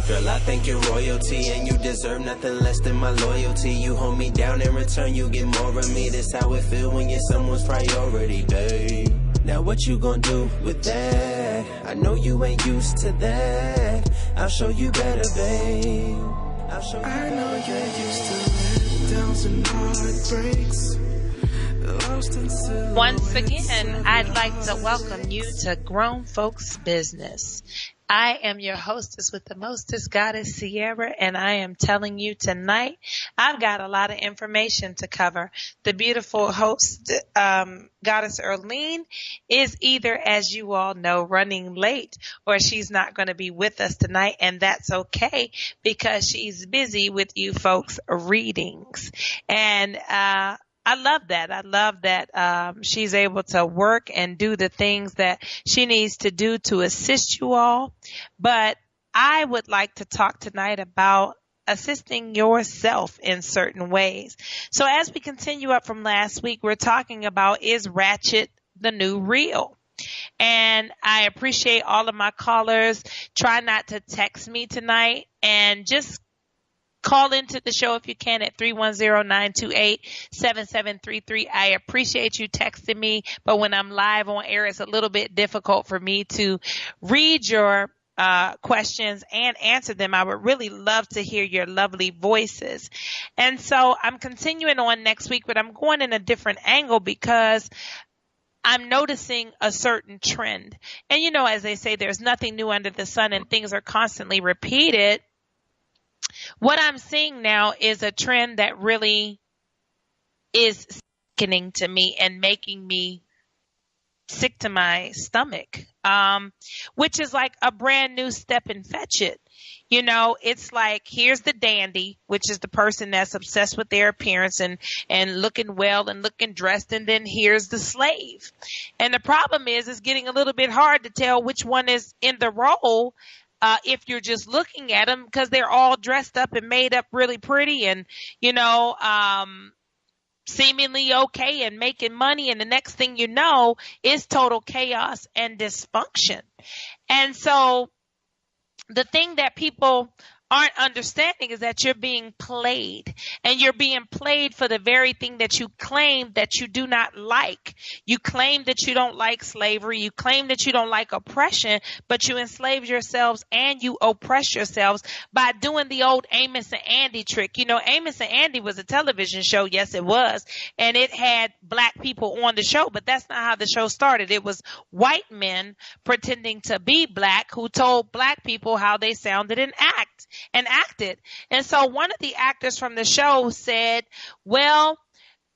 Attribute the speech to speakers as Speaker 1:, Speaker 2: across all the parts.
Speaker 1: Girl, I think you're royalty and you deserve nothing less than my loyalty. You hold me down, in return you get more of me. That's how it feel when you're someone's priority, babe. Now what you gonna do with that? I know you ain't used to that. I'll show you better, babe. I'll show you better. I know you're used to letdowns and heartbreaks.
Speaker 2: Once again, I'd like to welcome you to Grown Folks Business. I am your hostess with the mostest, Goddess Sierra, and I am telling you tonight, I've got a lot of information to cover. The beautiful host, Goddess Erlene, is either, as you all know, running late, or she's not going to be with us tonight, and that's okay because she's busy with you folks' readings. And I love that. I love that she's able to work and do the things that she needs to do to assist you all. But I would like to talk tonight about assisting yourself in certain ways. So as we continue up from last week, we're talking about, is Ratchet the new real? And I appreciate all of my callers. Try not to text me tonight, and just call into the show if you can at 310-928-7733. I appreciate you texting me, but when I'm live on air, it's a little bit difficult for me to read your questions and answer them. I would really love to hear your lovely voices. And so I'm continuing on next week, but I'm going in a different angle because I'm noticing a certain trend. And you know, as they say, there's nothing new under the sun and things are constantly repeated. What I'm seeing now is a trend that really is sickening to me and making me sick to my stomach, which is like a brand new step and fetch it. You know, it's like, here's the dandy, which is the person that's obsessed with their appearance and looking well and looking dressed. And then here's the slave. And the problem is, it's getting a little bit hard to tell which one is in the role. If you're just looking at them, because they're all dressed up and made up really pretty and, you know, seemingly okay and making money. And the next thing you know is total chaos and dysfunction. And so the thing that people aren't understanding is that you're being played, and you're being played for the very thing that you claim that you do not like. You claim that you don't like slavery. You claim that you don't like oppression, but you enslave yourselves and you oppress yourselves by doing the old Amos and Andy trick. You know, Amos and Andy was a television show. Yes, it was. And it had black people on the show, but that's not how the show started. It was white men pretending to be black who told black people how they sounded and acted. And so one of the actors from the show said, well,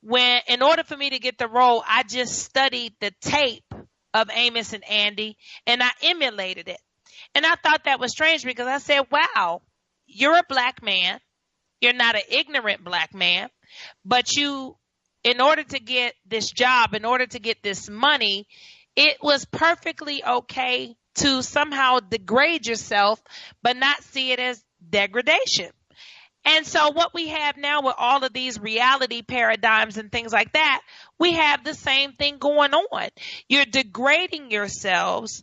Speaker 2: in order for me to get the role, I just studied the tape of Amos and Andy and I emulated it. And I thought that was strange because I said, wow, you're a black man. You're not an ignorant black man, but in order to get this job, in order to get this money, it was perfectly okay to somehow degrade yourself, but not see it as degradation. And so what we have now with all of these reality paradigms and things like that, we have the same thing going on. You're degrading yourselves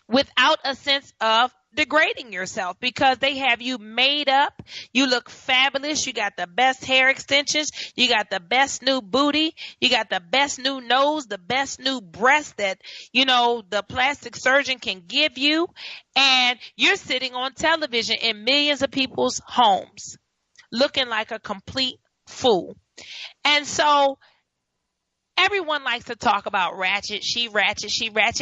Speaker 2: without a sense of degrading yourself because they have you made up. You look fabulous. You got the best hair extensions. You got the best new booty. You got the best new nose, the best new breast that, you know, the plastic surgeon can give you. And you're sitting on television in millions of people's homes looking like a complete fool. And so everyone likes to talk about Ratchet. She Ratchet.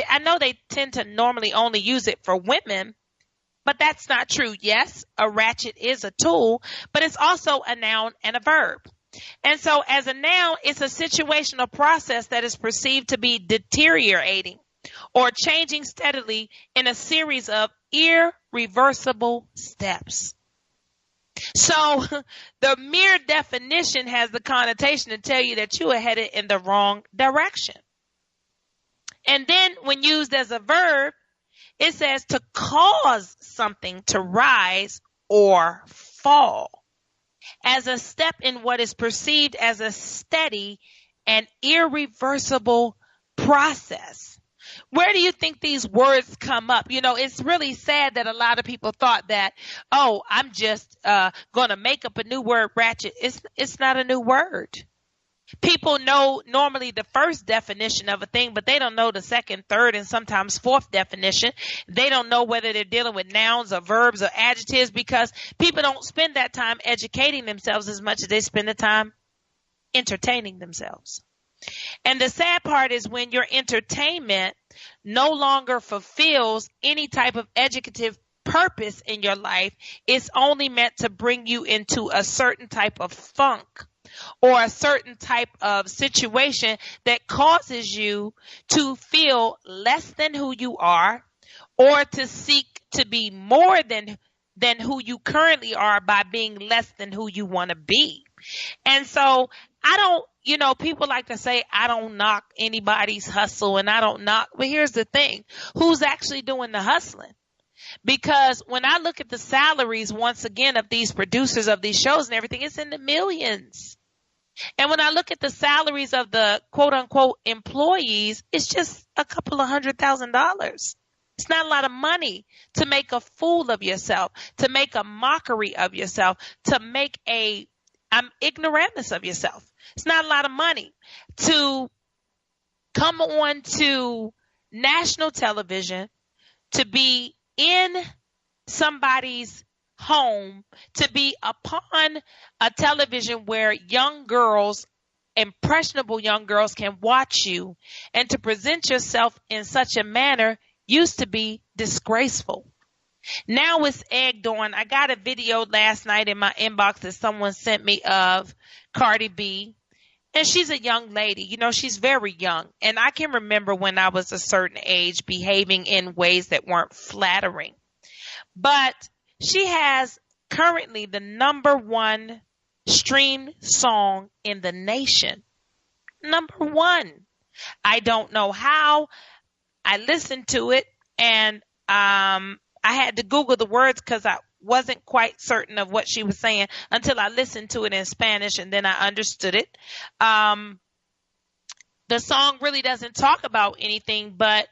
Speaker 2: I know they tend to normally only use it for women, but that's not true. Yes, a ratchet is a tool, but it's also a noun and a verb. And so as a noun, it's a situational process that is perceived to be deteriorating or changing steadily in a series of irreversible steps. So the mere definition has the connotation to tell you that you are headed in the wrong direction. And then when used as a verb, it says to cause something to rise or fall as a step in what is perceived as a steady and irreversible process. Where do you think these words come up? It's really sad that a lot of people thought that, oh, I'm just going to make up a new word, ratchet. It's not a new word. People know normally the first definition of a thing, but they don't know the second, third, and sometimes fourth definition. They don't know whether they're dealing with nouns or verbs or adjectives, because people don't spend that time educating themselves as much as they spend the time entertaining themselves. And the sad part is when your entertainment no longer fulfills any type of educative purpose in your life, it's only meant to bring you into a certain type of funk or a certain type of situation that causes you to feel less than who you are, or to seek to be more than who you currently are by being less than who you want to be. And so I don't, people like to say, I don't knock anybody's hustle and I don't knock, but here's the thing, who's actually doing the hustling? Because when I look at the salaries, once again, of these producers of these shows and everything, it's in the millions. And when I look at the salaries of the quote unquote employees, it's just a couple of $100,000. It's not a lot of money to make a fool of yourself, to make a mockery of yourself, to make a ignoramus of yourself. It's not a lot of money to come on to national television, to be in somebody's home, to be upon a television where young girls, impressionable young girls, can watch you, and to present yourself in such a manner used to be disgraceful. Now it's egged on. I got a video last night in my inbox that someone sent me of Cardi B. And she's a young lady. She's very young. And I can remember when I was a certain age behaving in ways that weren't flattering. But she has currently the number one streamed song in the nation. Number one. I don't know how. I listened to it, and I had to Google the words because I wasn't quite certain of what she was saying until I listened to it in Spanish, and then I understood it. The song really doesn't talk about anything but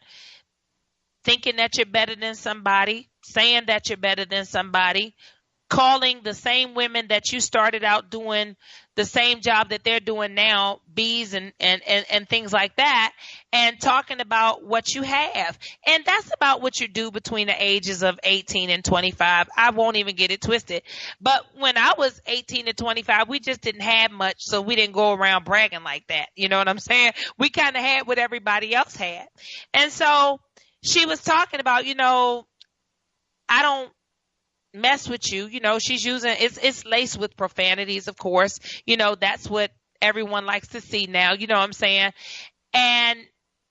Speaker 2: thinking that you're better than somebody, saying that you're better than somebody, calling the same women that you started out doing the same job that they're doing now, bees and things like that, and talking about what you have. And that's about what you do between the ages of 18 and 25. I won't even get it twisted. But when I was 18 to 25, we just didn't have much, so we didn't go around bragging like that. You know what I'm saying? We kind of had what everybody else had. And so she was talking about, I don't mess with you. She's using, it's laced with profanities, of course. That's what everyone likes to see now. You know what I'm saying? And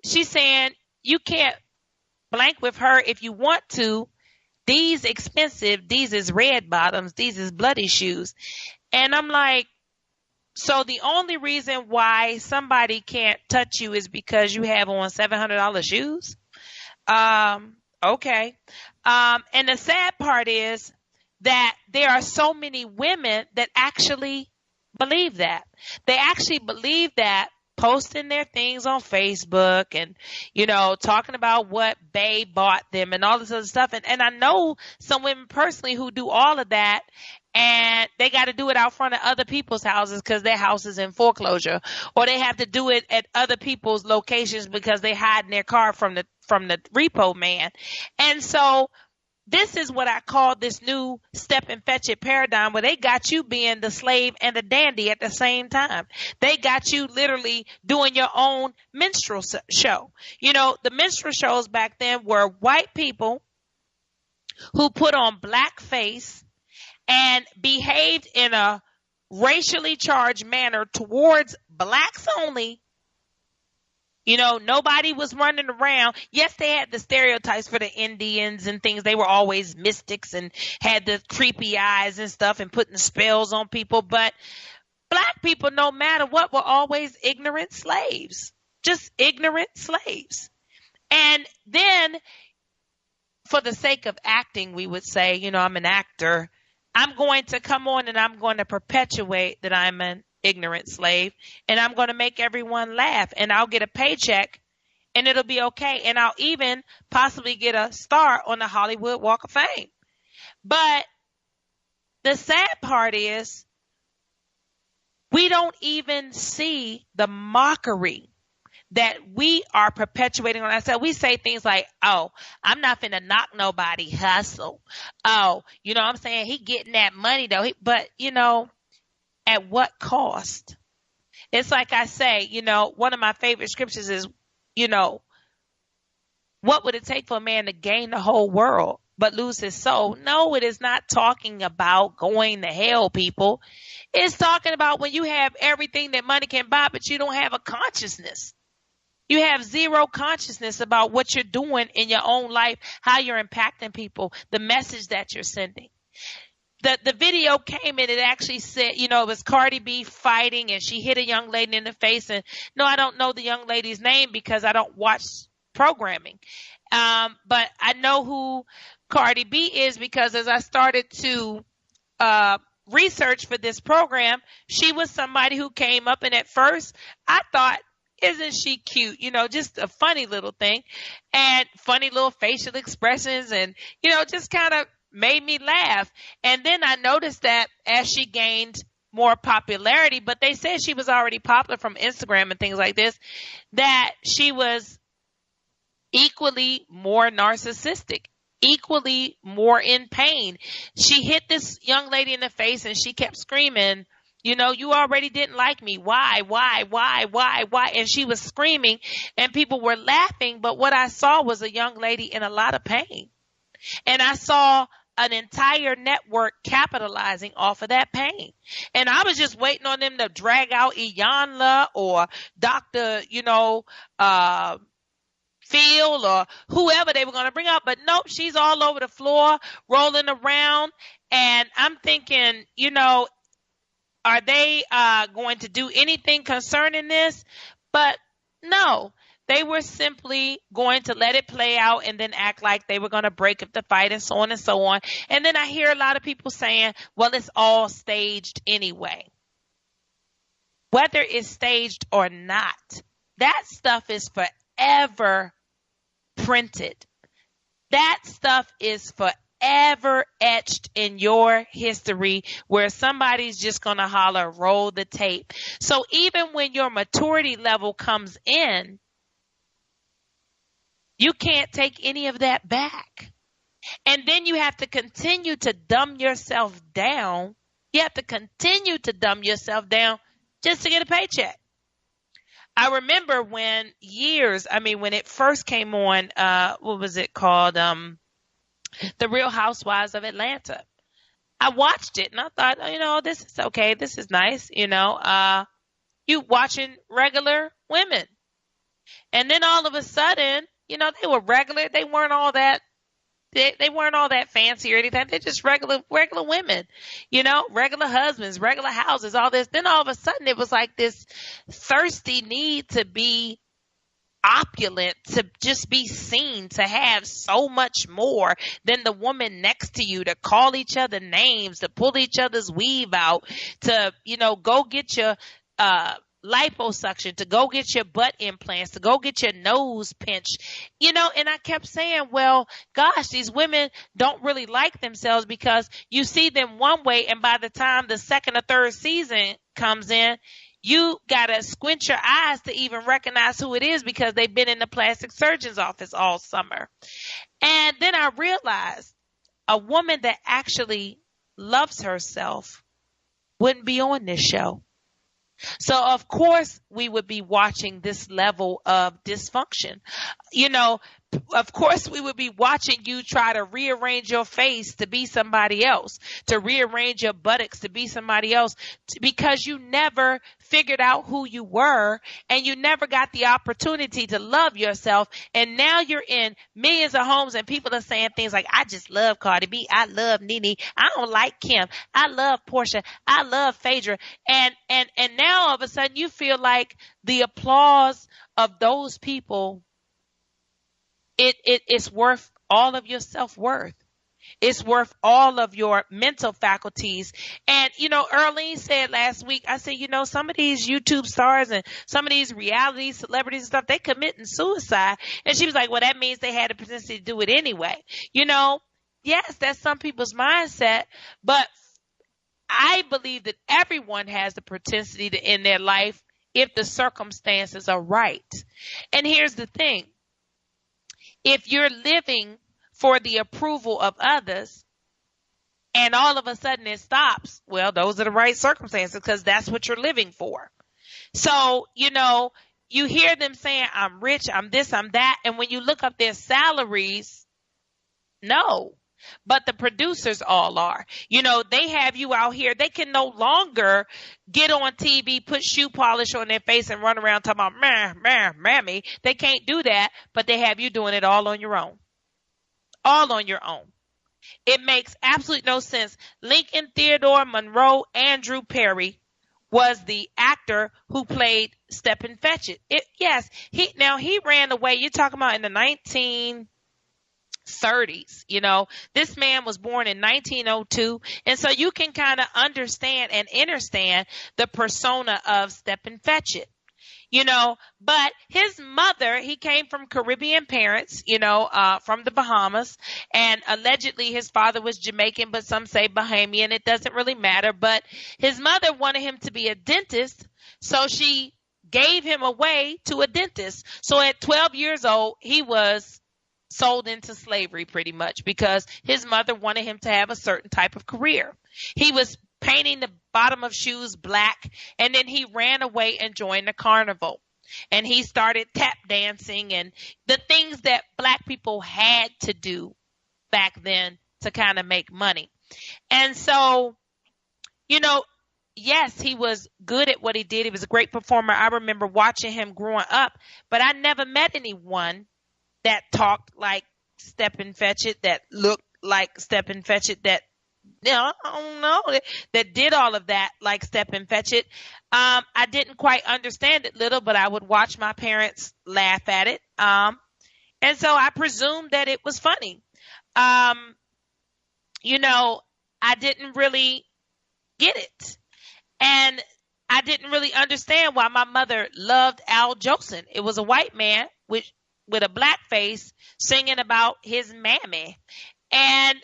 Speaker 2: she's saying you can't blank with her if you want to. These expensive, these is red bottoms, these is bloody shoes. And I'm like, so the only reason why somebody can't touch you is because you have on $700 shoes? Okay. And the sad part is that there are so many women that actually believe that. They actually believe that, posting their things on Facebook and, talking about what Bae bought them and all this other stuff. And I know some women personally who do all of that, and they got to do it out front of other people's houses because their house is in foreclosure, or they have to do it at other people's locations because they hide in their car from the repo man. And so this is what I call this new step and fetch it paradigm, where they got you being the slave and the dandy at the same time. They got you literally doing your own minstrel show. The minstrel shows back then were white people who put on blackface and behaved in a racially charged manner towards blacks only. Nobody was running around. Yes, they had the stereotypes for the Indians and things. They were always mystics and had the creepy eyes and stuff and putting spells on people. But black people, no matter what, were always ignorant slaves. Just ignorant slaves. And then, for the sake of acting, we would say, I'm an actor. I'm going to come on and I'm going to perpetuate that I'm an ignorant slave, and I'm going to make everyone laugh, and I'll get a paycheck and it'll be okay. And I'll even possibly get a star on the Hollywood Walk of Fame. But the sad part is we don't even see the mockery that we are perpetuating on ourselves. We say things like, oh, I'm not finna knock nobody hustle. Oh, you know what I'm saying? He getting that money though. But, at what cost? It's like I say, one of my favorite scriptures is, what would it take for a man to gain the whole world but lose his soul? No, it is not talking about going to hell, people. It's talking about when you have everything that money can buy, but you don't have a consciousness. You have zero consciousness about what you're doing in your own life, how you're impacting people, the message that you're sending. The video came and it actually said, it was Cardi B fighting and she hit a young lady in the face. And no, I don't know the young lady's name because I don't watch programming. But I know who Cardi B is because as I started to research for this program, she was somebody who came up, and at first I thought, isn't she cute? Just a funny little thing and funny little facial expressions and, just kind of made me laugh. And then I noticed that as she gained more popularity, but they said she was already popular from Instagram and things like this, that she was equally more narcissistic, equally more in pain. She hit this young lady in the face and she kept screaming, you already didn't like me. Why? And she was screaming and people were laughing. But what I saw was a young lady in a lot of pain. And I saw an entire network capitalizing off of that pain. And I was just waiting on them to drag out Iyanla or Dr., Phil or whoever they were going to bring out. But nope, she's all over the floor, rolling around. And I'm thinking, are they going to do anything concerning this? But no, they were simply going to let it play out and then act like they were going to break up the fight and so on and so on. And then I hear a lot of people saying, well, it's all staged anyway. Whether it's staged or not, that stuff is forever printed. That stuff is forever etched in your history where somebody's just going to holler, roll the tape. So even when your maturity level comes in, you can't take any of that back. And then you have to continue to dumb yourself down. You have to continue to dumb yourself down just to get a paycheck. I remember when it first came on, what was it called? The Real Housewives of Atlanta. I watched it and I thought, this is okay. This is nice. You watching regular women. And then all of a sudden, they were regular. They weren't all that. They weren't all that fancy or anything. They're just regular women, regular husbands, regular houses, all this. Then all of a sudden it was like this thirsty need to be opulent, to just be seen, to have so much more than the woman next to you, to call each other names, to pull each other's weave out, to, go get your, liposuction, to go get your butt implants, to go get your nose pinched, and I kept saying, well, gosh, these women don't really like themselves because you see them one way, and by the time the second or third season comes in, you gotta squint your eyes to even recognize who it is because they've been in the plastic surgeon's office all summer. And then I realized a woman that actually loves herself wouldn't be on this show. So, of course, we would be watching this level of dysfunction. Of course, we would be watching you try to rearrange your face to be somebody else, to rearrange your buttocks to be somebody else, because you never figured out who you were and you never got the opportunity to love yourself. And now you're in millions of homes and people are saying things like, I just love Cardi B. I love Nene. I don't like Kim. I love Portia. I love Phaedra. And now all of a sudden you feel like the applause of those people, it's worth all of your self-worth. It's worth all of your mental faculties. And, Earlene said last week, I said, some of these YouTube stars and some of these reality celebrities and stuff, they committing suicide. And she was like, well, that means they had the potential to do it anyway. Yes, that's some people's mindset, but I believe that everyone has the propensity to end their life if the circumstances are right. And here's the thing. If you're living for the approval of others and all of a sudden it stops, well, those are the right circumstances because that's what you're living for. So, you hear them saying, I'm rich, I'm this, I'm that. And when you look up their salaries, no. But the producers all are. They have you out here. They can no longer get on TV, put shoe polish on their face and run around talking about, mammy. They can't do that, but they have you doing it all on your own. All on your own. It makes absolutely no sense. Lincoln Theodore Monroe Andrew Perry was the actor who played Stepin Fetchit. Yes, he ran away. You're talking about in the 1930s. This man was born in 1902. And so you can kind of understand and understand the persona of Stepin Fetchit. But his mother, he came from Caribbean parents, from the Bahamas. And allegedly his father was Jamaican, but some say Bahamian. It doesn't really matter. But his mother wanted him to be a dentist. So she gave him away to a dentist. So at 12 years old, he was sold into slavery pretty much because his mother wanted him to have a certain type of career. He was painting the bottom of shoes black, and then he ran away and joined the carnival. And he started tap dancing and the things that black people had to do back then to kind of make money. And so, yes, he was good at what he did. He was a great performer. I remember watching him growing up, but I never met anyone that talked like Stepin Fetchit, that looked like Stepin Fetchit, that I don't know, that did all of that like Stepin Fetchit. I didn't quite understand it little, but I would watch my parents laugh at it. And so I presumed that it was funny. I didn't really get it. And I didn't really understand why my mother loved Al Jolson. It was a white man with a black face singing about his mammy. And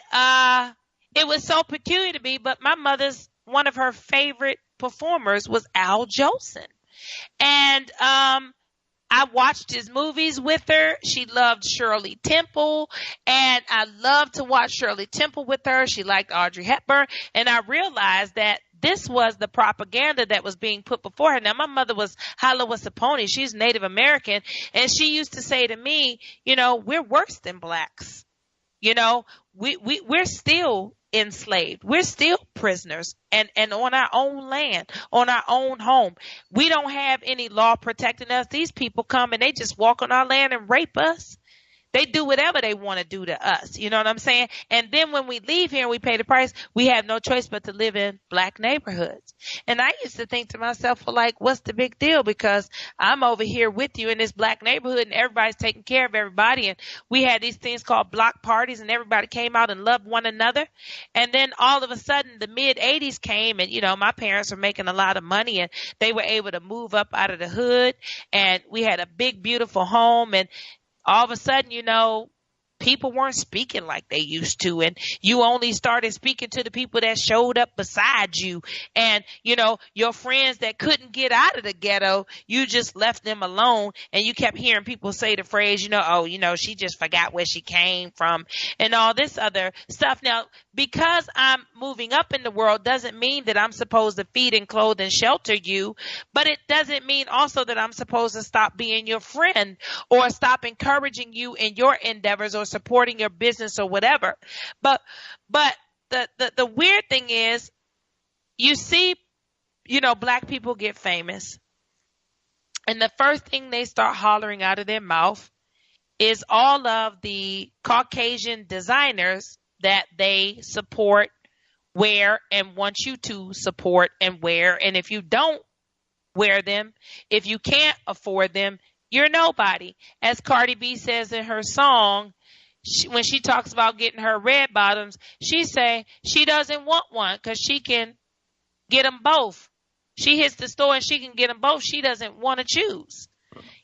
Speaker 2: it was so peculiar to me, but my mother's, one of her favorite performers was Al Jolson. And I watched his movies with her. She loved Shirley Temple, and I loved to watch Shirley Temple with her. She liked Audrey Hepburn, and I realized that this was the propaganda that was being put before her. Now, my mother was Hala-Wasaponi. She's Native American, and she used to say to me, we're worse than blacks. We're still enslaved. We're still prisoners and on our own land, on our own home. We don't have any law protecting us. These people come and they just walk on our land and rape us. They do whatever they want to do to us. You know what I'm saying? And then when we leave here and we pay the price, we have no choice but to live in black neighborhoods. And I used to think to myself, well, like, what's the big deal? Because I'm over here with you in this black neighborhood and everybody's taking care of everybody. And we had these things called block parties and everybody came out and loved one another. And then all of a sudden the mid 80s came and, my parents were making a lot of money and they were able to move up out of the hood. And we had a big, beautiful home. And all of a sudden, people weren't speaking like they used to. And you only started speaking to the people that showed up beside you. And, your friends that couldn't get out of the ghetto, you just left them alone. And you kept hearing people say the phrase, she just forgot where she came from and all this other stuff. Now, because I'm moving up in the world doesn't mean that I'm supposed to feed and clothe and shelter you. But it doesn't mean also that I'm supposed to stop being your friend or stop encouraging you in your endeavors or supporting your business or whatever. But the weird thing is, you see, black people get famous and the first thing they start hollering out of their mouth is all of the Caucasian designers that they support, wear, and want you to support and wear. And if you don't wear them, if you can't afford them, you're nobody. As Cardi B says in her song, when she talks about getting her red bottoms, she say she doesn't want one because she can get them both. She hits the store and she can get them both. She doesn't want to choose.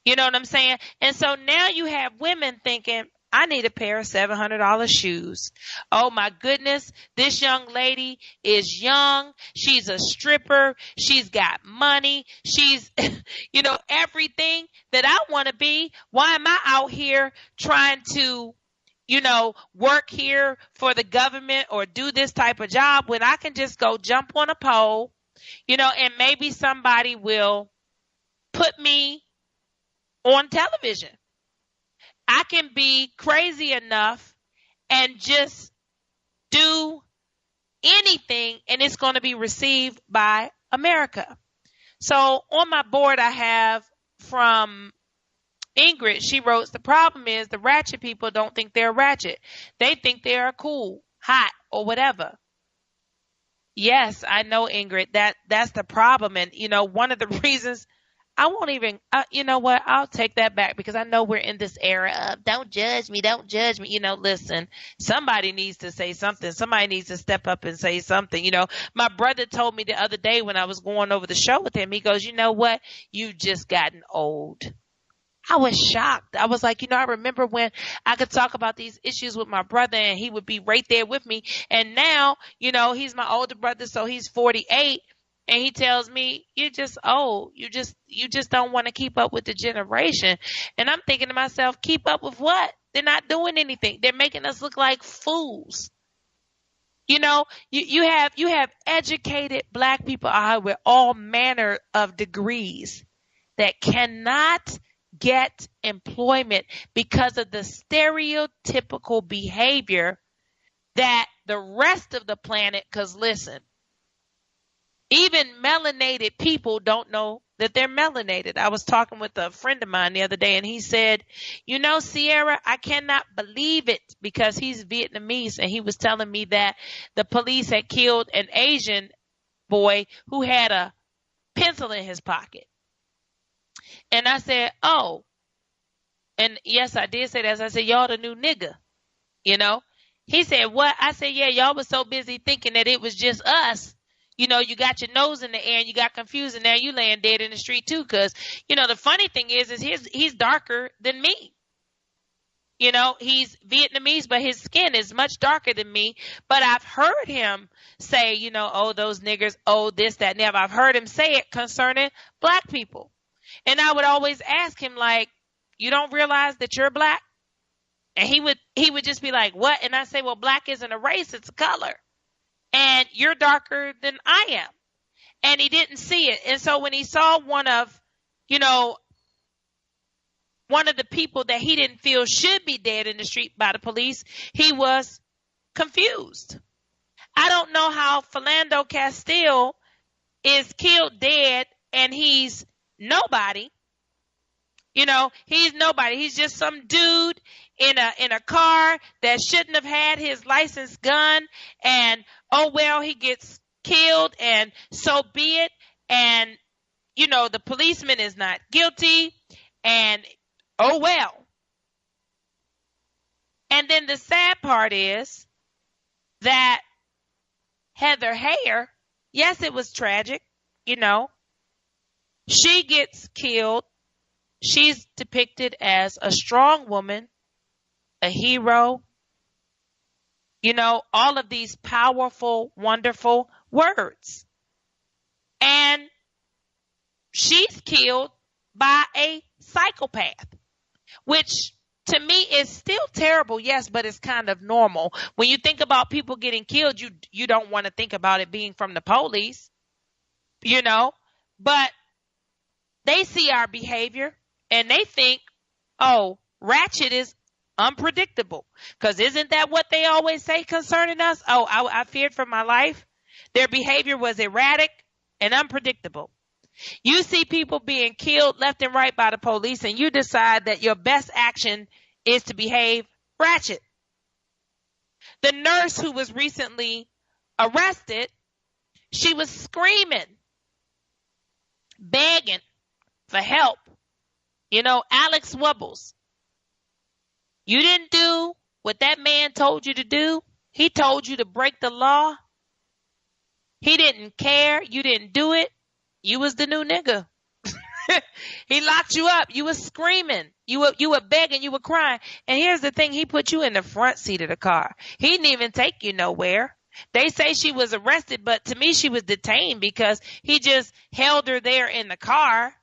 Speaker 2: You know what I'm saying? And so now you have women thinking, I need a pair of $700 shoes. Oh my goodness, this young lady is young. She's a stripper. She's got money. She's, everything that I want to be. Why am I out here trying to, work here for the government or do this type of job when I can just go jump on a pole, and maybe somebody will put me on television. I can be crazy enough and just do anything and it's going to be received by America. So on my board I have from Ingrid. She wrote, the problem is the ratchet people don't think they're ratchet. They think they are cool, hot, or whatever. Yes, I know, Ingrid, that's the problem. And, one of the reasons I won't even, you know what? I'll take that back because I know we're in this era of don't judge me, don't judge me. Listen, somebody needs to say something. Somebody needs to step up and say something. My brother told me the other day when I was going over the show with him, he goes, you know what? You've just gotten old. I was shocked. I was like, I remember when I could talk about these issues with my brother and he would be right there with me. And now, he's my older brother, so he's 48. And he tells me, you're just old. You just don't want to keep up with the generation. And I'm thinking to myself, keep up with what? They're not doing anything. They're making us look like fools. You have educated black people out with all manner of degrees that cannot get employment because of the stereotypical behavior that the rest of the planet, because listen, even melanated people don't know that they're melanated. I was talking with a friend of mine the other day and he said, Sierra, I cannot believe it, because he's Vietnamese, and he was telling me that the police had killed an Asian boy who had a pencil in his pocket. And I said, oh, and yes, I did say that. I said, y'all the new nigga, He said, what? I said, yeah, y'all was so busy thinking that it was just us. You got your nose in the air and you got confused, and now you laying dead in the street too. Because, the funny thing is he's darker than me. He's Vietnamese, but his skin is much darker than me. But I've heard him say, oh, those niggers, oh, this, that, and that. I've heard him say it concerning black people. And I would always ask him, like, you don't realize that you're black? And he would just be like, what? And I say, well, black isn't a race, it's a color. And you're darker than I am. And he didn't see it. And so when he saw one of the people that he didn't feel should be dead in the street by the police, he was confused. I don't know how Philando Castile is killed dead and he's nobody. He's nobody. He's just some dude in a car that shouldn't have had his licensed gun, and oh well, he gets killed, and so be it. And the policeman is not guilty, and oh well. And then the sad part is that Heather Heyer, yes, it was tragic, she gets killed. She's depicted as a strong woman, a hero, all of these powerful, wonderful words. And she's killed by a psychopath, which to me is still terrible, yes, but it's kind of normal. When you think about people getting killed, you don't want to think about it being from the police, but they see our behavior. And they think, oh, Ratchet is unpredictable. Because isn't that what they always say concerning us? Oh, I feared for my life. Their behavior was erratic and unpredictable. You see people being killed left and right by the police, and you decide that your best action is to behave ratchet. The nurse who was recently arrested, she was screaming, begging for help. Alex Wubbles, you didn't do what that man told you to do, he told you to break the law. He didn't care. You didn't do it. You was the new nigga. He locked you up. You was screaming. You were begging. You were crying. And here's the thing. He put you in the front seat of the car. He didn't even take you nowhere. They say she was arrested, but to me she was detained because he just held her there in the car.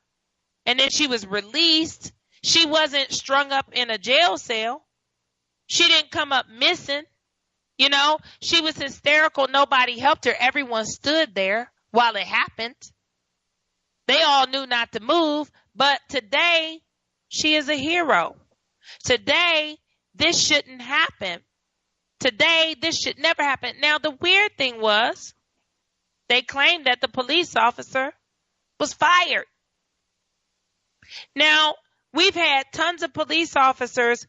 Speaker 2: And then she was released. She wasn't strung up in a jail cell. She didn't come up missing. You know, she was hysterical. Nobody helped her. Everyone stood there while it happened. They all knew not to move, but today she is a hero. Today, this shouldn't happen. Today, this should never happen. Now, the weird thing was they claimed that the police officer was fired. Now, we've had tons of police officers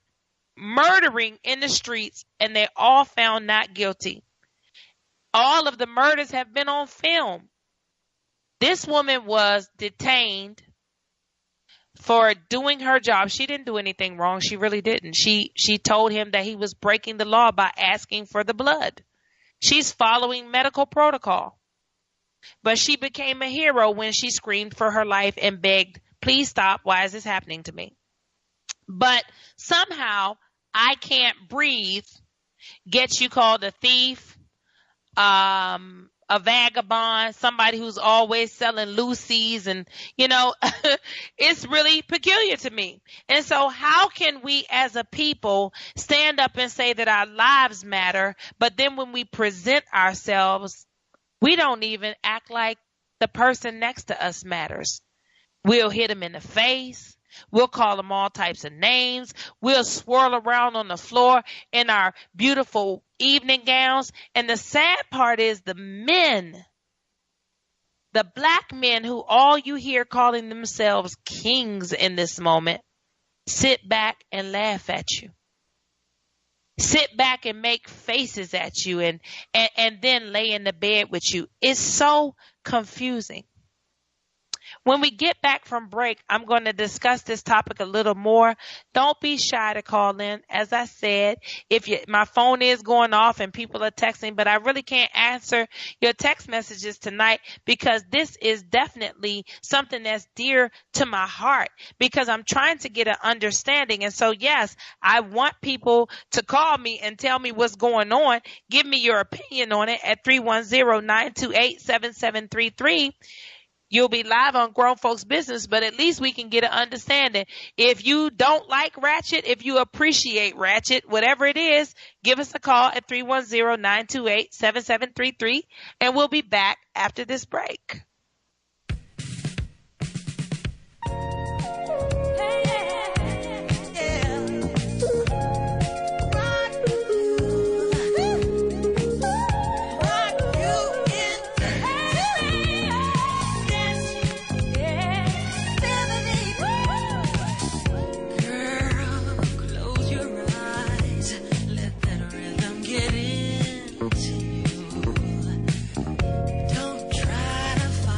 Speaker 2: murdering in the streets, and they're all found not guilty. All of the murders have been on film. This woman was detained for doing her job. She didn't do anything wrong. She really didn't. She told him that he was breaking the law by asking for the blood. She's following medical protocol. But she became a hero when she screamed for her life and begged, please stop. Why is this happening to me? But somehow I can't breathe gets you called a thief, a vagabond, somebody who's always selling Lucy's, and, you know, it's really peculiar to me. And so how can we as a people stand up and say that our lives matter, but then when we present ourselves, we don't even act like the person next to us matters? We'll hit them in the face. We'll call them all types of names. We'll swirl around on the floor in our beautiful evening gowns. And the sad part is the men, the black men who all you hear calling themselves kings in this moment, sit back and laugh at you. Sit back and make faces at you and then lay in the bed with you. It's so confusing. When we get back from break, I'm going to discuss this topic a little more. Don't be shy to call in. As I said, my phone is going off and people are texting, but I really can't answer your text messages tonight because this is definitely something that's dear to my heart because I'm trying to get an understanding. And so, yes, I want people to call me and tell me what's going on. Give me your opinion on it at 310-928-7733. You'll be live on Grown Folks Business, but at least we can get an understanding. If you don't like Ratchet, if you appreciate Ratchet, whatever it is, give us a call at 310-928-7733, and we'll be back after this break.
Speaker 3: Don't try to find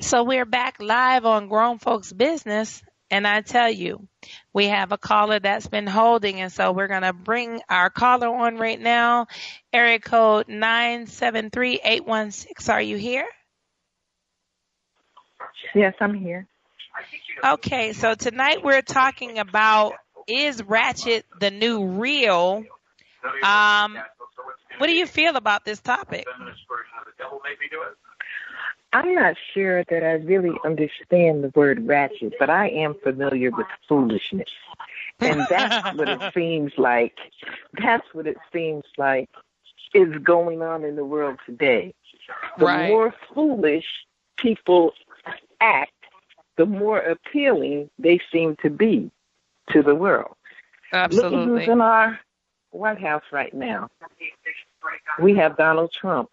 Speaker 2: So we're back live on Grown Folks Business. And I tell you, we have a caller that's been holding. And so we're going to bring our caller on right now. Area code 973-816. Are you here?
Speaker 3: Yes, I'm here.
Speaker 2: Okay. So tonight we're talking about, is Ratchet the new real? What do you feel about this topic?
Speaker 3: I'm not sure that I really understand the word ratchet, but I am familiar with foolishness. And that's what it seems like. That's what it seems like is going on in the world today. The more foolish people act, the more appealing they seem to be to the world.
Speaker 2: Absolutely.
Speaker 3: Look at who's in our White House right now. We have Donald Trump.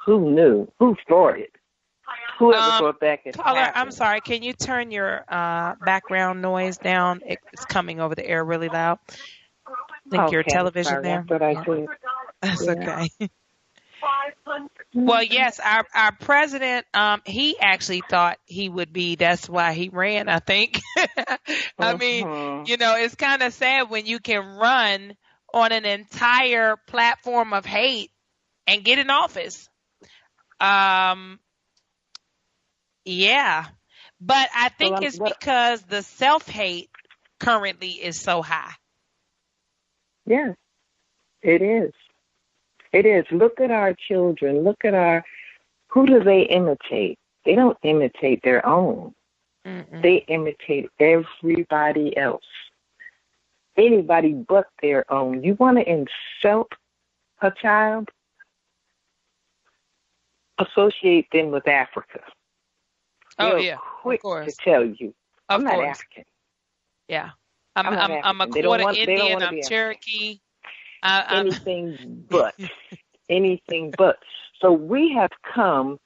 Speaker 3: Who knew? Who thought it? Whoever thought that could
Speaker 2: caller,
Speaker 3: happen?
Speaker 2: I'm sorry. Can you turn your background noise down? It's coming over the air really loud. I think your television
Speaker 3: sorry,
Speaker 2: there.
Speaker 3: That's what I did.
Speaker 2: That's okay. Well, yes, our president, he actually thought he would be. That's why he ran, I think. I mean, it's kind of sad when you can run on an entire platform of hate and get in office. Yeah, but I think it's because the self-hate currently is so high.
Speaker 3: Yes, it is. It is. Look at our children. Look at who do they imitate? They don't imitate their own. Mm-mm. They imitate everybody else. Anybody but their own. You want to insult a child? Associate them with Africa. They're quick to tell you. I'm not African.
Speaker 2: Yeah. I'm a quarter Indian. I'm Cherokee.
Speaker 3: Anything but. Anything but. So we have come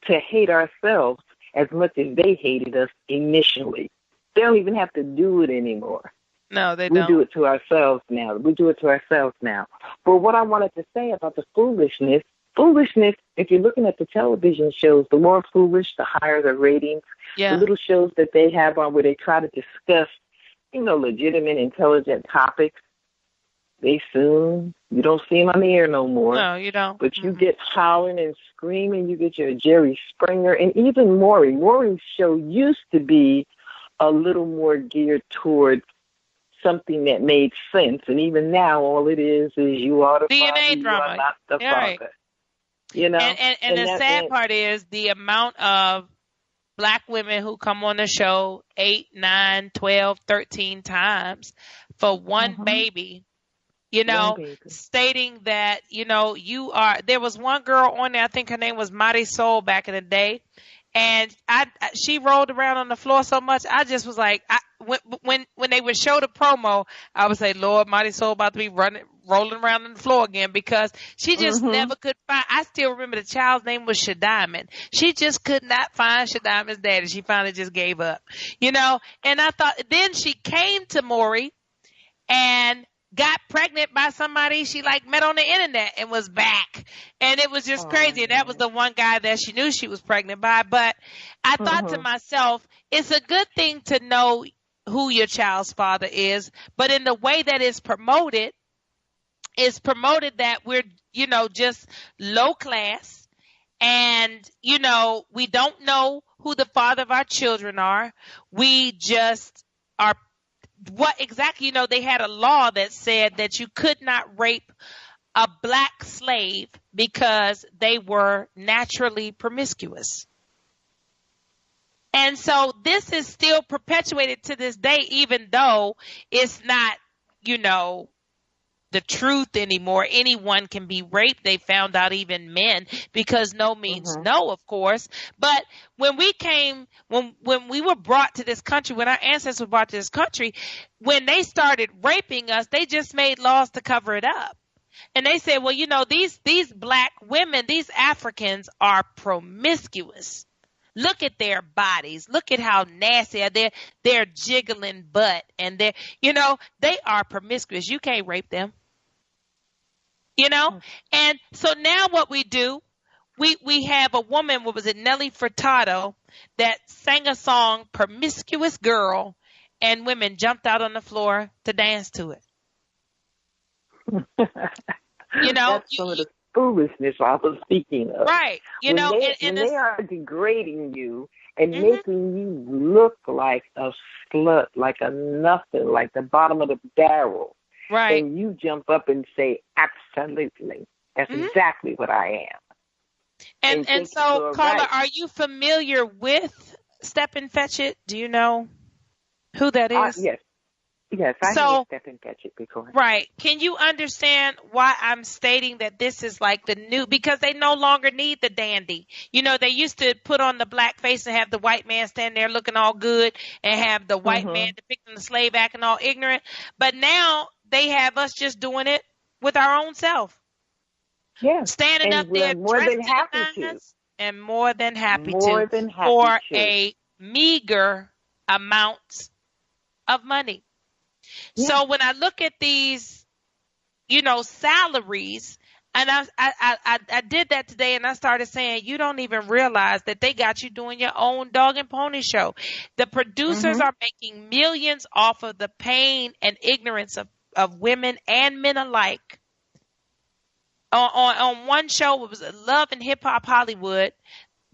Speaker 3: to hate ourselves as much as they hated us initially. They don't even have to do it anymore.
Speaker 2: No, they don't.
Speaker 3: We do it to ourselves now. But what I wanted to say about the foolishness, if you're looking at the television shows, the more foolish, the higher the ratings. Yeah. The little shows that they have on where they try to discuss, legitimate, intelligent topics, you don't see them on the air no more.
Speaker 2: No, you don't.
Speaker 3: But you get hollering and screaming. You get your Jerry Springer and even Maury. Maury's show used to be a little more geared towards something that made sense. And even now, all it is you are the
Speaker 2: DNA
Speaker 3: father,
Speaker 2: drama.
Speaker 3: You are not the
Speaker 2: right.
Speaker 3: father.
Speaker 2: And the sad part is the amount of Black women who come on the show 8, 9, 12, 13 times for one baby, stating that, there was one girl on there, I think her name was Mighty Soul back in the day. And she rolled around on the floor so much. I just was like, when they would show the promo, I would say, Lord, Mighty Soul about to be rolling around on the floor again, because she just never could find. I still remember the child's name was Shadiamond. She just could not find Shadiamond's daddy. She finally just gave up, And I thought, then she came to Maury and got pregnant by somebody she met on the internet and was back. And it was just crazy. And that was the one guy that she knew she was pregnant by. But I thought to myself, it's a good thing to know who your child's father is. But in the way that it's promoted that we're, just low class. And, we don't know who the father of our children are. We just are. What exactly, they had a law that said that you could not rape a Black slave because they were naturally promiscuous. And so this is still perpetuated to this day, even though it's not, the truth anymore. Anyone can be raped. They found out even men, because no means no, of course. But when we were brought to this country, when our ancestors were brought to this country, when they started raping us, they just made laws to cover it up. And they said, well, these Black women, these Africans are promiscuous. Look at their bodies. Look at how nasty they're jiggling butt, and they are promiscuous. You can't rape them. And so now what we do, we have a woman, what was it, Nelly Furtado, that sang a song, Promiscuous Girl, and women jumped out on the floor to dance to it.
Speaker 3: That's some of the foolishness I was speaking of.
Speaker 2: Right.
Speaker 3: When they are degrading you and making you look like a slut, like a nothing, like the bottom of the barrel.
Speaker 2: Right.
Speaker 3: And you jump up and say, absolutely. That's exactly what I am.
Speaker 2: And so, caller, are you familiar with Step and Fetch It? Do you know who that is?
Speaker 3: Yes. Yes, I know Step and Fetch It before.
Speaker 2: Right. Can you understand why I'm stating that this is like the new, because they no longer need the dandy. They used to put on the black face and have the white man stand there looking all good and have the white man depicting the slave acting all ignorant. But now they have us just doing it with our own self.
Speaker 3: Yeah.
Speaker 2: Standing up there
Speaker 3: more than happy to.
Speaker 2: And more than happy
Speaker 3: more
Speaker 2: to.
Speaker 3: Than happy
Speaker 2: for
Speaker 3: to.
Speaker 2: a meager amount of money. Yeah. So when I look at these, salaries, and I did that today, and I started saying, you don't even realize that they got you doing your own dog and pony show. The producers are making millions off of the pain and ignorance of women and men alike. On one show, it was Love and Hip Hop Hollywood,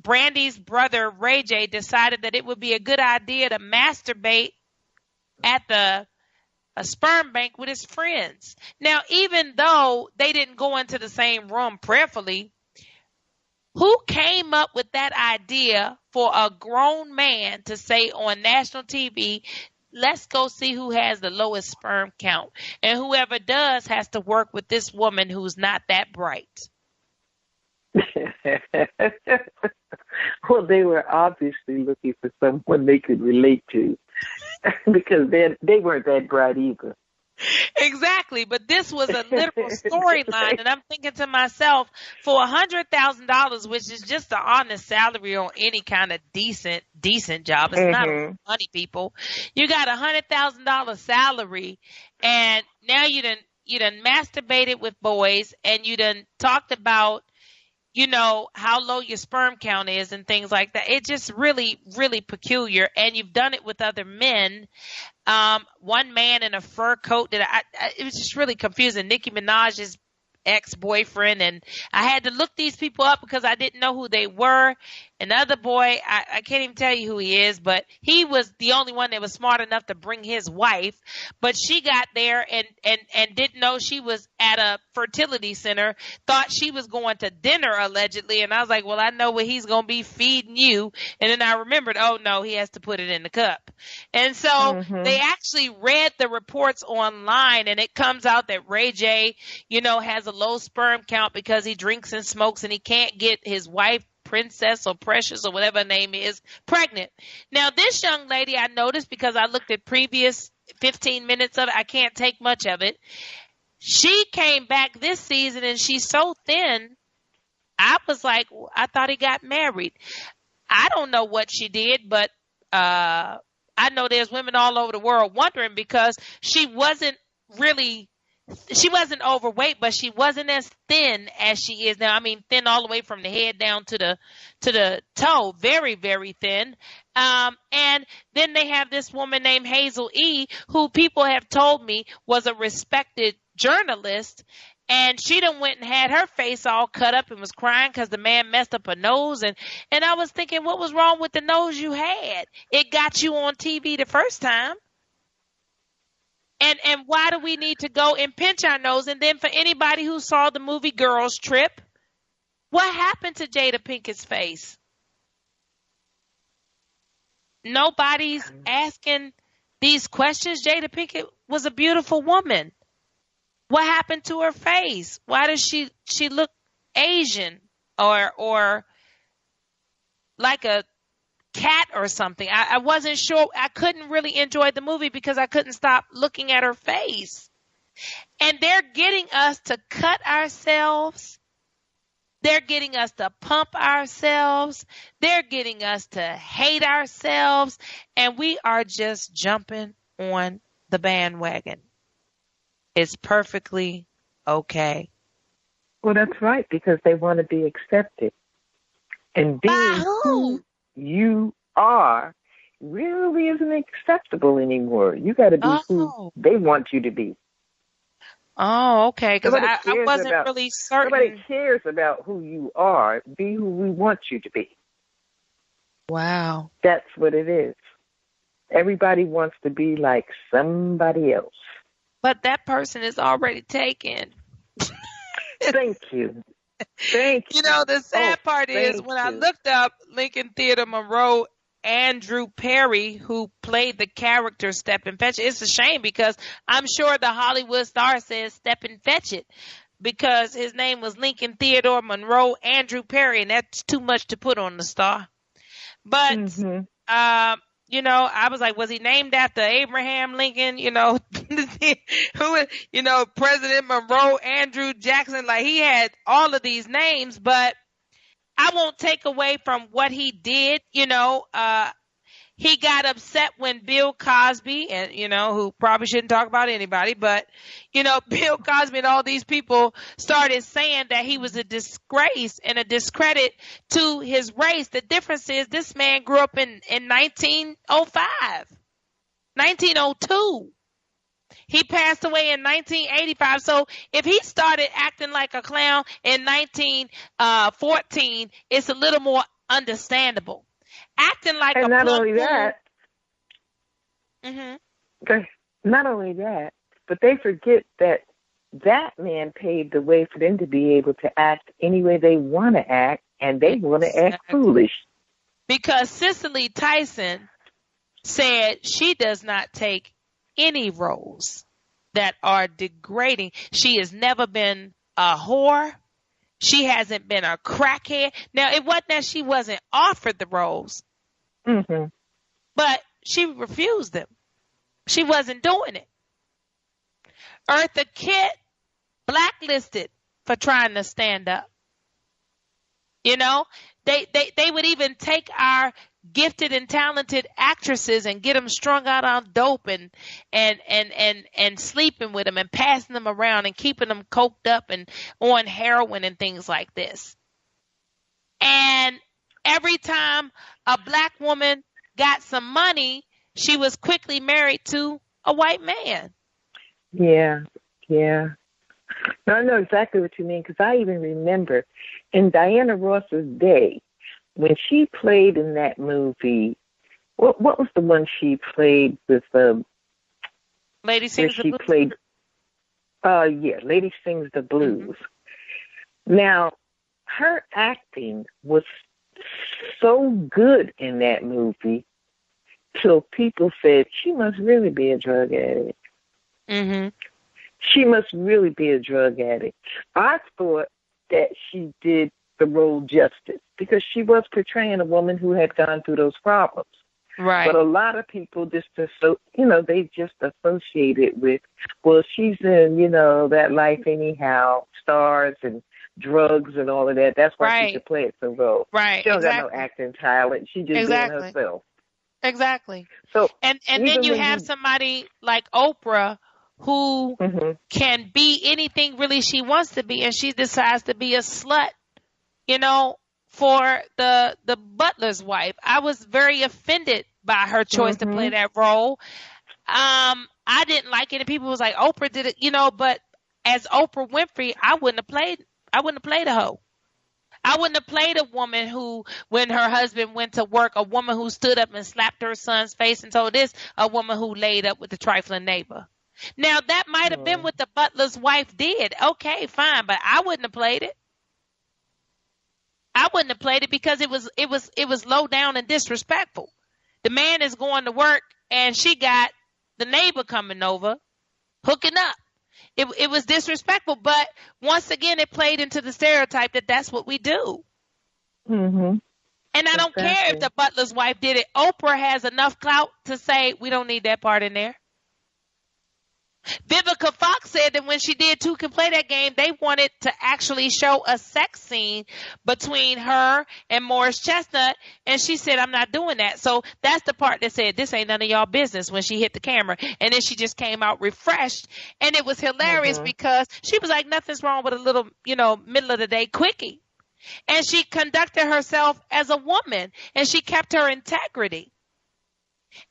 Speaker 2: Brandy's brother, Ray J, decided that it would be a good idea to masturbate at a sperm bank with his friends. Now, even though they didn't go into the same room prayerfully, who came up with that idea for a grown man to say on national TV, let's go see who has the lowest sperm count, and whoever does has to work with this woman who's not that bright?
Speaker 3: Well, they were obviously looking for someone they could relate to. Because they weren't that bright either.
Speaker 2: Exactly. But this was a literal storyline. And I'm thinking to myself, for $100,000, which is just an honest salary on any kind of decent job. It's not money, people. You got $100,000 salary, and now you done masturbated with boys, and you done talked about, how low your sperm count is and things like that. It's just really, really peculiar. And you've done it with other men. One man in a fur coat it was just really confusing. Nicki Minaj's ex-boyfriend, and I had to look these people up because I didn't know who they were. Another boy, I can't even tell you who he is, but he was the only one that was smart enough to bring his wife, but she got there and didn't know she was at a fertility center, thought she was going to dinner allegedly, and I was like, well, I know what he's going to be feeding you. And then I remembered, oh no, he has to put it in the cup. And so they actually read the reports online, and it comes out that Ray J, has a low sperm count because he drinks and smokes, and he can't get his wife, Princess or Precious or whatever her name is, pregnant. Now, this young lady, I noticed because I looked at previous 15 minutes of it, I can't take much of it. She came back this season and she's so thin. I was like, I thought he got married. I don't know what she did, but I know there's women all over the world wondering because she wasn't overweight, but she wasn't as thin as she is now. I mean, thin all the way from the head down to the toe. Very, very thin. And then they have this woman named Hazel E., who people have told me was a respected journalist. And she done went and had her face all cut up and was crying because the man messed up her nose. And I was thinking, what was wrong with the nose you had? It got you on TV the first time. And why do we need to go and pinch our nose? And then for anybody who saw the movie Girls Trip, what happened to Jada Pinkett's face? Nobody's asking these questions. Jada Pinkett was a beautiful woman. What happened to her face? Why does she look Asian or like a cat or something? I wasn't sure. I couldn't really enjoy the movie because I couldn't stop looking at her face. And they're getting us to cut ourselves. They're getting us to pump ourselves. They're getting us to hate ourselves. And we are just jumping on the bandwagon. It's perfectly okay.
Speaker 3: Well, that's right, because they want to be accepted. And being who you are really isn't acceptable anymore. You got to be who they want you to be.
Speaker 2: Oh, okay. Because I wasn't really certain.
Speaker 3: Nobody cares about who you are. Be who we want you to be.
Speaker 2: Wow.
Speaker 3: That's what it is. Everybody wants to be like somebody else.
Speaker 2: But that person is already taken.
Speaker 3: Thank you. Thank you.
Speaker 2: You know, the sad part is when I looked up Lincoln Theater Monroe, Andrew Perry, who played the character Step and Fetch It, it's a shame because I'm sure the Hollywood star says Step and Fetch It because his name was Lincoln Theodore Monroe Andrew Perry, and that's too much to put on the star. But, you know, I was like, was he named after Abraham Lincoln? You know, who, you know, President Monroe Andrew Jackson, like he had all of these names, but I won't take away from what he did. You know, he got upset when Bill Cosby, and you know, who probably shouldn't talk about anybody, but you know, Bill Cosby and all these people started saying that he was a disgrace and a discredit to his race. The difference is this man grew up in 1905, 1902. He passed away in 1985. So if he started acting like a clown in 1914, it's a little more understandable. Acting like
Speaker 3: and
Speaker 2: a
Speaker 3: not only that,
Speaker 2: mm-hmm.
Speaker 3: Not only that, but they forget that that man paved the way for them to be able to act any way they want to act, and they want to act foolish. Because
Speaker 2: Cicely Tyson said she does not take any roles that are degrading. She has never been a whore. She hasn't been a crackhead. Now, it wasn't that she wasn't offered the roles, but she refused them. She wasn't doing it. Eartha Kitt blacklisted for trying to stand up. You know, they would even take our gifted and talented actresses and get them strung out on dope and sleeping with them and passing them around and keeping them coked up and on heroin and things like this. And every time a black woman got some money, she was quickly married to a white man.
Speaker 3: Yeah. No, I know exactly what you mean because I even remember in Diana Ross's day, when she played in that movie, what was the one she played with?
Speaker 2: Lady Sings the Blues.
Speaker 3: Played, Lady Sings the Blues. Now, her acting was so good in that movie till people said she must really be a drug addict. She must really be a drug addict. I thought that she did the role justice because she was portraying a woman who had gone through those problems.
Speaker 2: Right.
Speaker 3: But a lot of people they just associate it with, well, she's in, that life anyhow, stars and drugs and all of that. That's why she could play it so well.
Speaker 2: Right.
Speaker 3: She don't got no acting talent. She just doing herself.
Speaker 2: Exactly.
Speaker 3: So
Speaker 2: and then you have somebody like Oprah who can be anything really she wants to be, and she decides to be a slut, for the butler's wife. I was very offended by her choice to play that role. I didn't like it, and people was like, Oprah did it, but as Oprah Winfrey, I wouldn't have played a hoe. I wouldn't have played a woman who, when her husband went to work, a woman who stood up and slapped her son's face and told this, a woman who laid up with the trifling neighbor. Now, that might have been what the butler's wife did. Okay, fine, but I wouldn't have played it. I wouldn't have played it because it was low down and disrespectful. The man is going to work and she got the neighbor coming over, hooking up. It was disrespectful, but once again, it played into the stereotype that that's what we do. And I don't care if the butler's wife did it. Oprah has enough clout to say, we don't need that part in there. Vivica Fox said that when she did Two Can Play That Game, they wanted to actually show a sex scene between her and Morris Chestnut, and she said, I'm not doing that. So that's the part that said, this ain't none of y'all business when she hit the camera. And then she just came out refreshed, and it was hilarious because she was like, nothing's wrong with a little, middle of the day quickie. And she conducted herself as a woman, and she kept her integrity.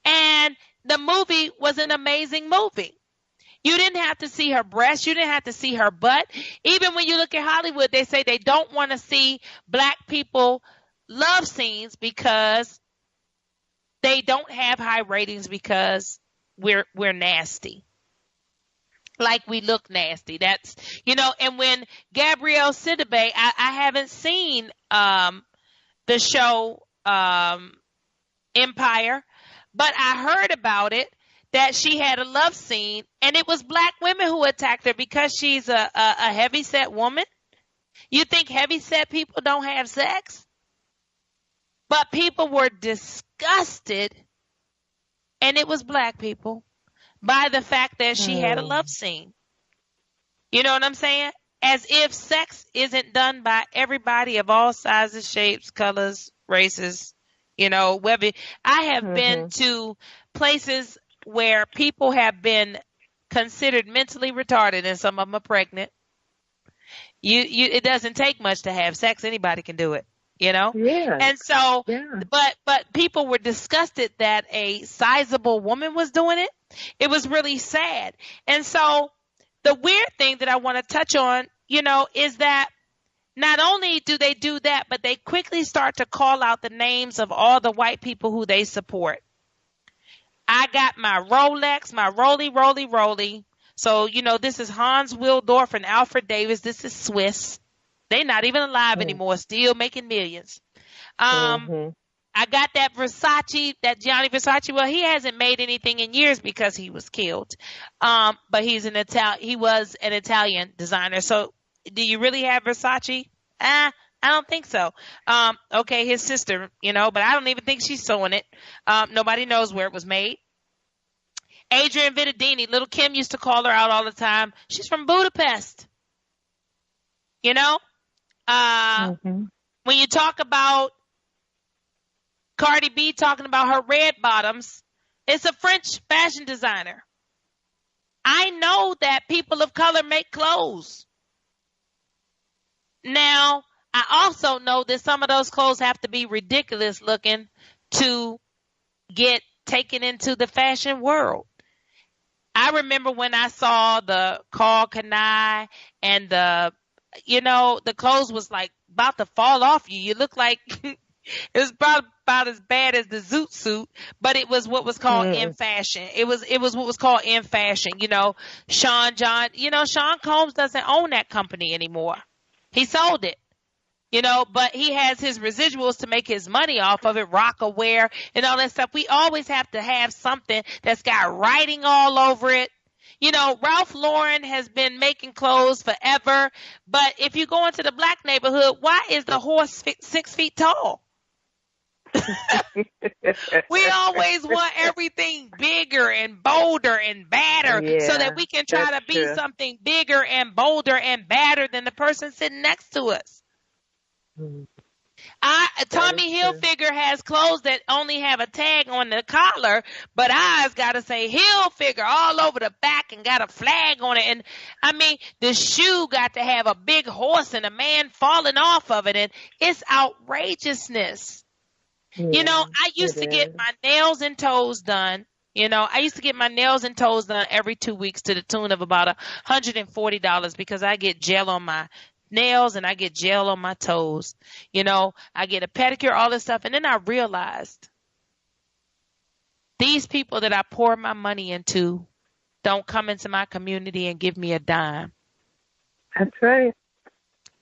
Speaker 2: And the movie was an amazing movie. You didn't have to see her breasts. You didn't have to see her butt. Even when you look at Hollywood, they say they don't want to see black people love scenes because they don't have high ratings because we're nasty. Like we look nasty. That's, and when Gabrielle Sidibe, I haven't seen the show Empire, but I heard about it, that she had a love scene, and it was black women who attacked her because she's a heavyset woman. You think heavyset people don't have sex? But people were disgusted, and it was black people, by the fact that she had a love scene. You know what I'm saying? As if sex isn't done by everybody of all sizes, shapes, colors, races, whether. I have been to places where people have been considered mentally retarded, and some of them are pregnant. It doesn't take much to have sex. Anybody can do it,
Speaker 3: Yeah.
Speaker 2: And so,
Speaker 3: Yeah.
Speaker 2: but people were disgusted that a sizable woman was doing it. It was really sad. And so the weird thing that I want to touch on, is that not only do they do that, but they quickly start to call out the names of all the white people who they support. I got my Rolex, my Roly. So, this is Hans Wildorf and Alfred Davis. This is Swiss. They're not even alive anymore, still making millions. I got that Versace, that Gianni Versace. Well, he hasn't made anything in years because he was killed. But he was an Italian designer. So do you really have Versace? I don't think so. Okay, his sister, but I don't even think she's sewing it. Nobody knows where it was made. Adrienne Vittadini, Little Kim used to call her out all the time. She's from Budapest. When you talk about Cardi B talking about her red bottoms, it's a French fashion designer. I know that people of color make clothes. Now, I also know that some of those clothes have to be ridiculous looking to get taken into the fashion world. I remember when I saw the Carl Kanai and the clothes was like about to fall off you. You look like it was about as bad as the Zoot suit, but it was what was called in fashion. It was what was called in fashion. Sean Combs doesn't own that company anymore. He sold it. But he has his residuals to make his money off of it, Rockaware and all that stuff. We always have to have something that's got writing all over it. Ralph Lauren has been making clothes forever, but if you go into the black neighborhood, why is the horse 6 feet tall? We always want everything bigger and bolder and badder so that we can try to be something bigger and bolder and badder than the person sitting next to us. Tommy Hilfiger has clothes that only have a tag on the collar, but ours got to say Hilfiger all over the back and got a flag on it. And I mean, the shoe got to have a big horse and a man falling off of it. And it's outrageousness. I used to get my nails and toes done. I used to get my nails and toes done every 2 weeks to the tune of about $140 because I get gel on my nails and I get gel on my toes. I get a pedicure, all this stuff. And then I realized these people that I pour my money into don't come into my community and give me a dime.
Speaker 3: That's right.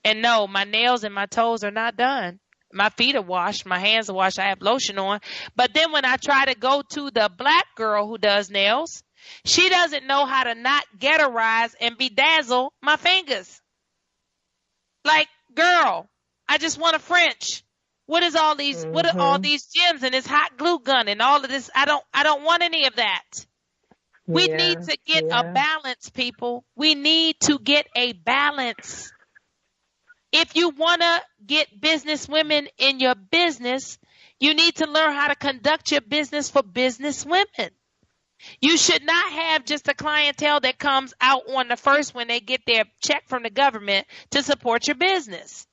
Speaker 2: And no, my nails and my toes are not done. My feet are washed. My hands are washed. I have lotion on. But then when I try to go to the black girl who does nails, she doesn't know how to not ghettoize and bedazzle my fingers. Like, girl, I just want a French. What is all these? What are all these gems and this hot glue gun and all of this? I don't want any of that. We need to get a balance, people. We need to get a balance. If you want to get business women in your business, you need to learn how to conduct your business for business women. You should not have just a clientele that comes out on the first when they get their check from the government to support your business.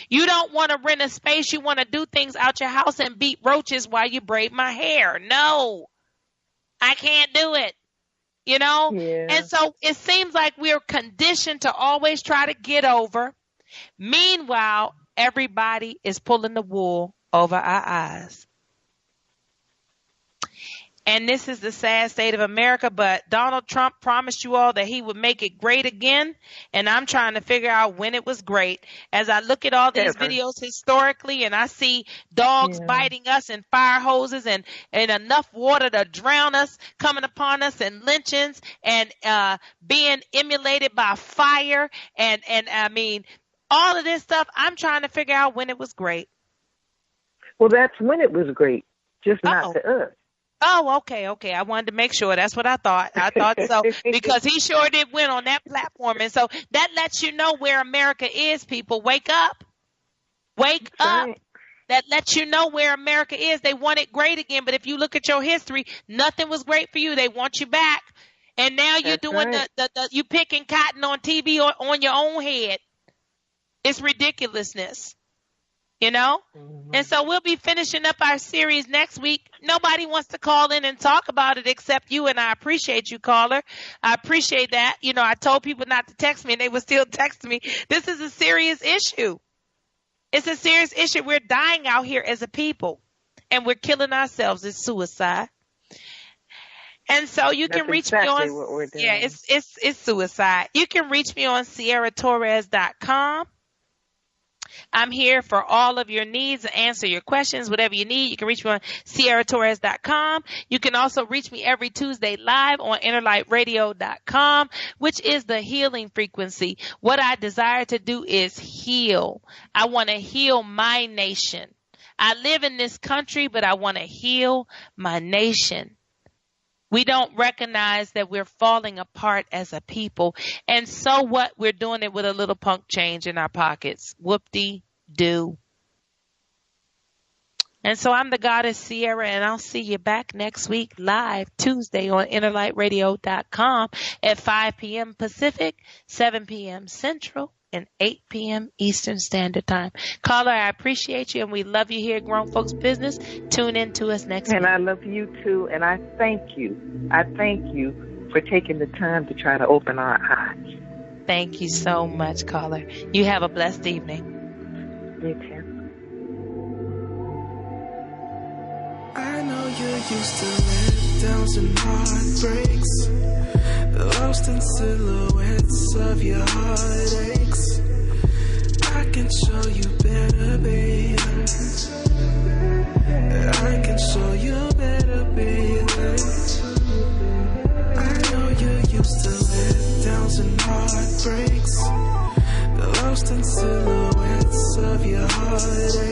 Speaker 2: You don't want to rent a space. You want to do things out your house and beat roaches while you braid my hair. No, I can't do it. You know?
Speaker 3: Yeah.
Speaker 2: And so it seems like we're conditioned to always try to get over. Meanwhile, everybody is pulling the wool over our eyes. And this is the sad state of America, but Donald Trump promised you all that he would make it great again, and I'm trying to figure out when it was great. As I look at all these videos historically, and I see dogs biting us and fire hoses and enough water to drown us coming upon us, and lynchings and being emulated by fire, and I mean, all of this stuff, I'm trying to figure out when it was great.
Speaker 3: Well, that's when it was great, just not to us.
Speaker 2: Oh, okay. I wanted to make sure. That's what I thought. I thought so because he sure did win on that platform. And so that lets you know where America is, people. Wake up. Wake up. Right. That lets you know where America is. They want it great again. But if you look at your history, nothing was great for you. They want you back. And now you're doing you picking cotton on TV or on your own head. It's ridiculousness. You know? Mm-hmm. And so we'll be finishing up our series next week. Nobody wants to call in and talk about it except you, and I appreciate you, caller. I appreciate that. You know, I told people not to text me, and they would still text me. This is a serious issue. It's a serious issue. We're dying out here as a people, and we're killing ourselves. It's suicide. And so you can reach me on what we're doing. Yeah, it's suicide. You can reach me on SierraTorres.com. I'm here for all of your needs and answer your questions, whatever you need. You can reach me on SierraTorres.com. You can also reach me every Tuesday live on InnerLightRadio.com, which is the healing frequency. What I desire to do is heal. I want to heal my nation. I live in this country, but I want to heal my nation. We don't recognize that we're falling apart as a people. And so what? We're doing it with a little punk change in our pockets. Whoop-de-doo. And so I'm the goddess Sierra, and I'll see you back next week live Tuesday on InnerLightRadio.com at 5 p.m. Pacific, 7 p.m. Central, and 8 p.m. Eastern Standard Time. Caller, I appreciate you, and we love you here at Grown Folks Business. Tune in to us next week.
Speaker 3: And I love you, too, and I thank you. I thank you for taking the time to try to open our eyes.
Speaker 2: Thank you so much, caller. You have a blessed evening.
Speaker 3: You too.
Speaker 1: I know you're used to letdowns and heartbreaks, lost in silhouettes of your heartaches. I can show you better, babe. I can show you better, baby. I know you're used to letdowns and heartbreaks, lost in silhouettes of your heartaches.